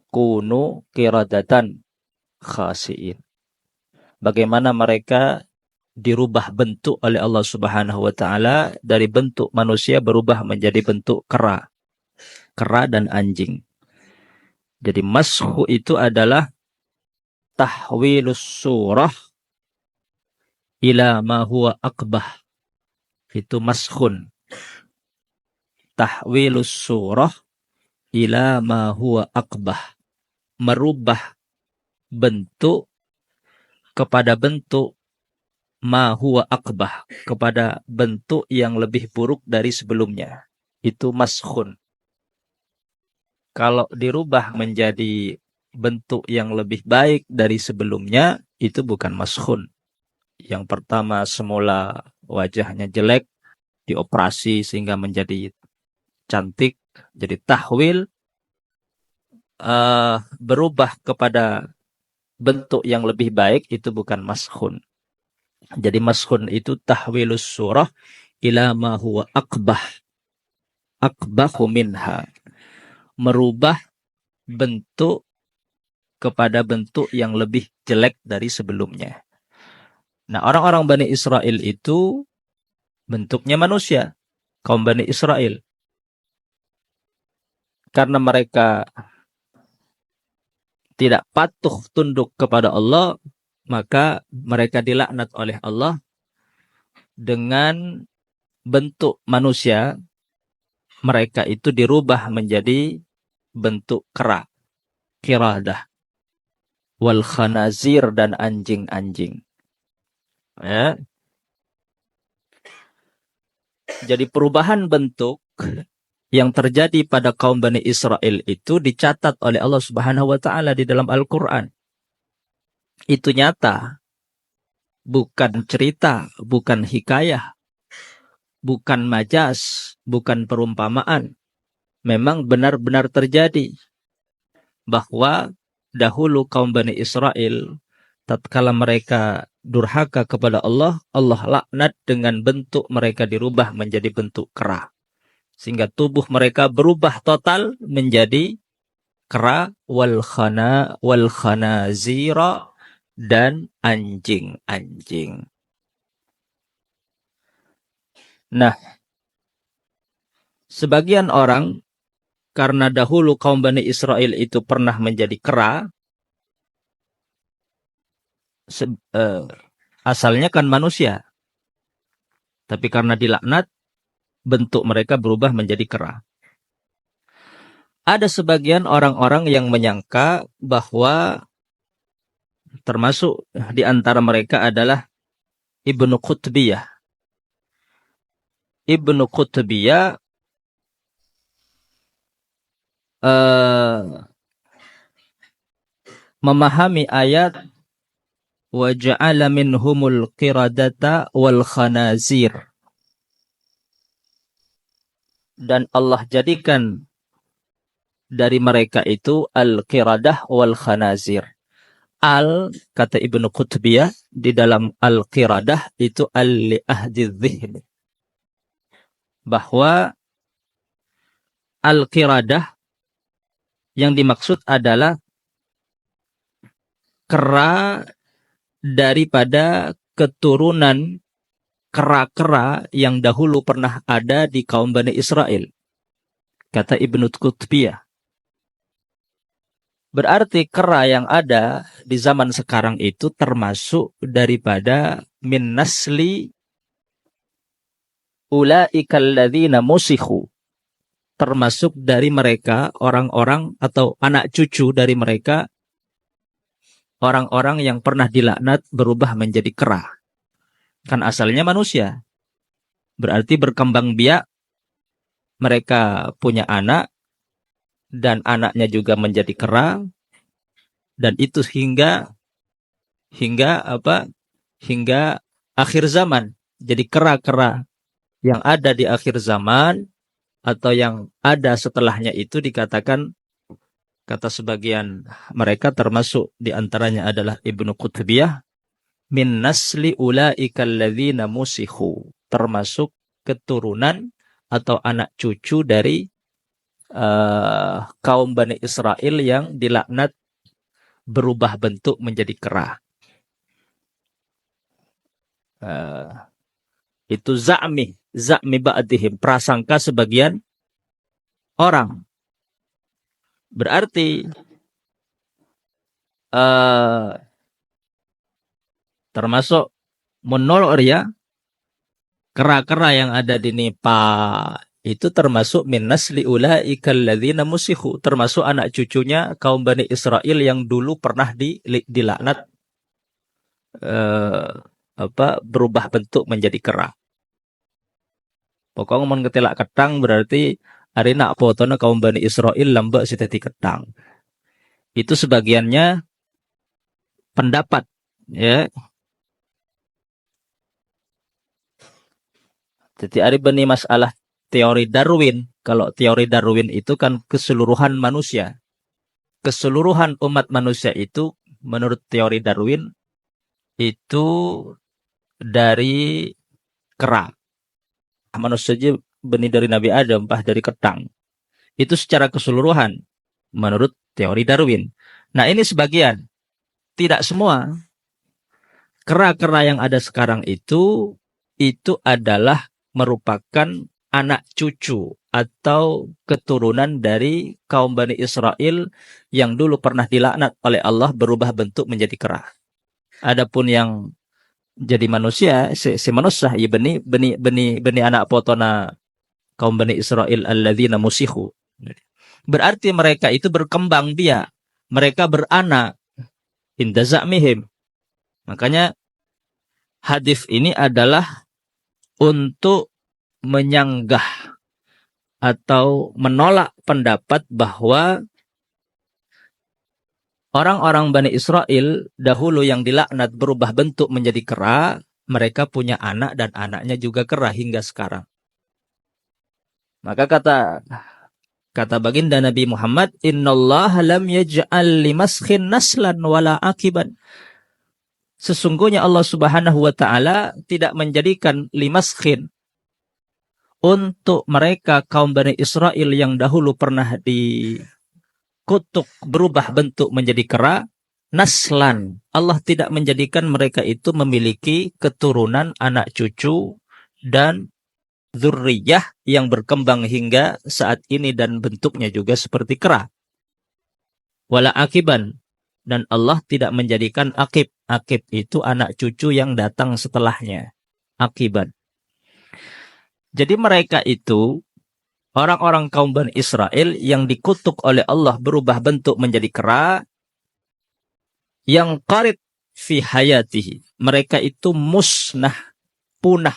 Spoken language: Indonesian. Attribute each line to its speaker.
Speaker 1: kunu qiradatan khasiin. Bagaimana mereka dirubah bentuk oleh Allah Subhanahu wa taala, dari bentuk manusia berubah menjadi bentuk kera dan anjing. Jadi mashu itu adalah tahwilus surah ila ma huwa aqbah. Itu mashun. Tahwilus surah ila ma huwa aqbah. Merubah bentuk kepada bentuk ma huwa aqbah, kepada bentuk yang lebih buruk dari sebelumnya. Itu mashun. Kalau dirubah menjadi bentuk yang lebih baik dari sebelumnya, itu bukan mashun. Yang pertama semula wajahnya jelek, dioperasi sehingga menjadi cantik, jadi tahwil, berubah kepada bentuk yang lebih baik, itu bukan mashun. Jadi mashun itu tahwilus surah ila ma huwa aqbah, aqbahu minha. Merubah bentuk kepada bentuk yang lebih jelek dari sebelumnya. Nah, orang-orang Bani Israel itu bentuknya manusia, kaum Bani Israel. Karena mereka tidak patuh tunduk kepada Allah, maka mereka dilaknat oleh Allah dengan bentuk manusia. Mereka itu dirubah menjadi bentuk kera, qiradah, wal khanazir, dan anjing-anjing. Ya. Jadi perubahan bentuk yang terjadi pada kaum Bani Israel itu dicatat oleh Allah Subhanahu wa taala di dalam Al-Qur'an. Itu nyata. Bukan cerita, bukan hikayah, bukan majas, bukan perumpamaan. Memang benar-benar terjadi bahwa dahulu kaum Bani Israel tatkala mereka durhaka kepada Allah, Allah laknat dengan bentuk mereka dirubah menjadi bentuk kera. Sehingga tubuh mereka berubah total menjadi kera, wal khanazira, dan anjing-anjing. Nah, sebagian orang, karena dahulu kaum Bani Israel itu pernah menjadi kera, asalnya kan manusia, tapi karena dilaknat, bentuk mereka berubah menjadi kera. Ada sebagian orang-orang yang menyangka bahwa termasuk di antara mereka adalah Ibnu Qutbiyah. Ibnu Qutbiyah memahami ayat wa ja'ala minhumul qiradata wal khanazir, dan Allah jadikan dari mereka itu al-qiradah wal khanazir. Al, kata Ibnu Qutbiyah, di dalam al-qiradah itu al-li ahdi dhihn, bahwa al-qiradah yang dimaksud adalah kera daripada keturunan kera-kera yang dahulu pernah ada di kaum Bani Israel, kata Ibnu Qutbiyah. Berarti kera yang ada di zaman sekarang itu termasuk daripada min nasli ulaikal ladzina musikhu, termasuk dari mereka orang-orang atau anak cucu dari mereka orang-orang yang pernah dilaknat berubah menjadi kera. Kan asalnya manusia. Berarti berkembang biak, mereka punya anak, dan anaknya juga menjadi kera, dan itu hingga akhir zaman. Jadi kera-kera yang ada di akhir zaman atau yang ada setelahnya itu dikatakan, kata sebagian mereka termasuk diantaranya adalah Ibnu Qutbiyah, min nasli ulaikal ladzina musikhu, termasuk keturunan atau anak cucu dari kaum Bani Israel yang dilaknat berubah bentuk menjadi kera. Itu za'mi ba'dihim, prasangka sebagian orang. Berarti termasuk menolak ya, kera-kera yang ada di Nepal itu termasuk min nasli ulaika alladzina musikhu, termasuk anak cucunya kaum Bani Israel yang dulu pernah dilaknat berubah bentuk menjadi kera. Pokoknya mun ketelak ketang berarti hari nak potona kaum Bani Israel lambak sitati ketang. Itu sebagiannya pendapat, ya. Jadi hari bani masalah teori Darwin. Kalau teori Darwin itu kan keseluruhan manusia. Keseluruhan umat manusia itu menurut teori Darwin itu dari kera. Manusia saja benih dari Nabi Adam, dari ketang. Itu secara keseluruhan menurut teori Darwin. Nah, ini sebagian. Tidak semua. Kera-kera yang ada sekarang itu adalah merupakan anak cucu atau keturunan dari kaum Bani Israel yang dulu pernah dilaknat oleh Allah berubah bentuk menjadi kera. Adapun yang jadi manusia, si manusia, ya beni anak potona kaum Bani Israel alladzina musikhu. Berarti mereka itu berkembang biak. Mereka beranak. Inda za'mihim. Makanya hadis ini adalah untuk menyanggah atau menolak pendapat bahwa orang-orang Bani Israel dahulu yang dilaknat berubah bentuk menjadi kera, mereka punya anak dan anaknya juga kera hingga sekarang. Maka kata baginda Nabi Muhammad, innallaha lam yaj'al limaskhin naslan wala akiban. Sesungguhnya Allah Subhanahu wa taala tidak menjadikan limaskhin untuk mereka kaum Bani Israel yang dahulu pernah dikutuk berubah bentuk menjadi kera, naslan. Allah tidak menjadikan mereka itu memiliki keturunan anak cucu dan dzurriyyah yang berkembang hingga saat ini dan bentuknya juga seperti kera. Wala akiban, dan Allah tidak menjadikan akib. Akib itu anak cucu yang datang setelahnya. Akiban. Jadi mereka itu orang-orang kaum Bani Israel yang dikutuk oleh Allah berubah bentuk menjadi kera, yang qarid fi hayatihi. Mereka itu musnah, punah